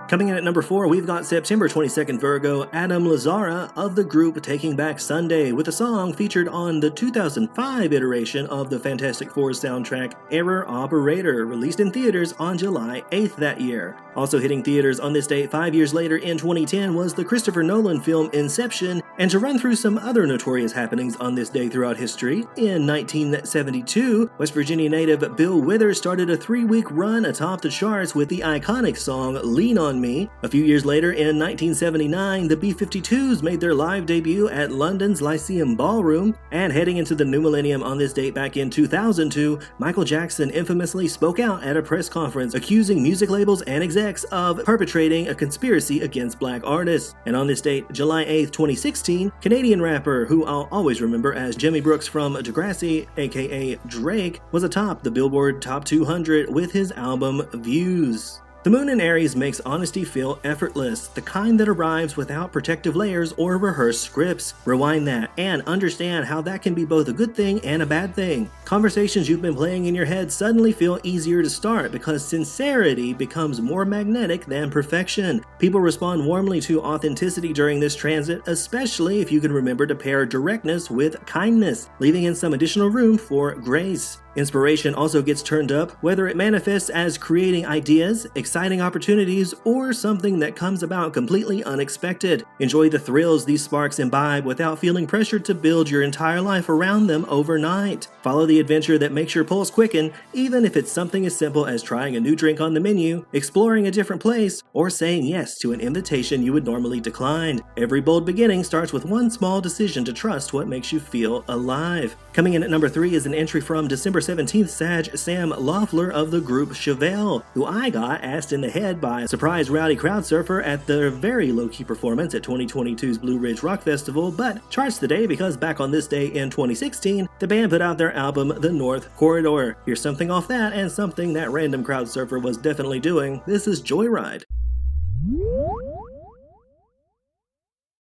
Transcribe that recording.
Coming in at number 4, we've got September 22nd Virgo, Adam Lazzara of the group Taking Back Sunday, with a song featured on the 2005 iteration of the Fantastic Four soundtrack, Error Operator, released in theaters on July 8th that year. Also hitting theaters on this date 5 years later in 2010 was the Christopher Nolan film Inception, and to run through some other notorious happenings on this day throughout history, in 1972, West Virginia native Bill Withers started a 3-week run atop the charts with the iconic song Lean On Me. A few years later, in 1979, the B-52s made their live debut at London's Lyceum Ballroom, and heading into the new millennium on this date back in 2002, Michael Jackson infamously spoke out at a press conference accusing music labels and execs of perpetrating a conspiracy against black artists. And on this date, July 8th, 2016, Canadian rapper, who I'll always remember as Jimmy Brooks from Degrassi, aka Drake, was atop the Billboard Top 200 with his album Views. The moon in Aries makes honesty feel effortless, the kind that arrives without protective layers or rehearsed scripts. Rewind that and understand how that can be both a good thing and a bad thing. Conversations you've been playing in your head suddenly feel easier to start because sincerity becomes more magnetic than perfection. People respond warmly to authenticity during this transit, especially if you can remember to pair directness with kindness, leaving in some additional room for grace. Inspiration also gets turned up, whether it manifests as creating ideas, exciting opportunities, or something that comes about completely unexpected. Enjoy the thrills these sparks imbibe without feeling pressured to build your entire life around them overnight. Follow the adventure that makes your pulse quicken, even if it's something as simple as trying a new drink on the menu, exploring a different place, or saying yes to an invitation you would normally decline. Every bold beginning starts with one small decision to trust what makes you feel alive. Coming in at number 3 is an entry from December 17th Sag Sam Loeffler of the group Chevelle, who I got asked in the head by a surprise rowdy crowd surfer at their very low-key performance at 2022's Blue Ridge Rock Festival, but charts today because back on this day in 2016, the band put out their album The North Corridor. Here's something off that and something that random crowd surfer was definitely doing. This is Joyride.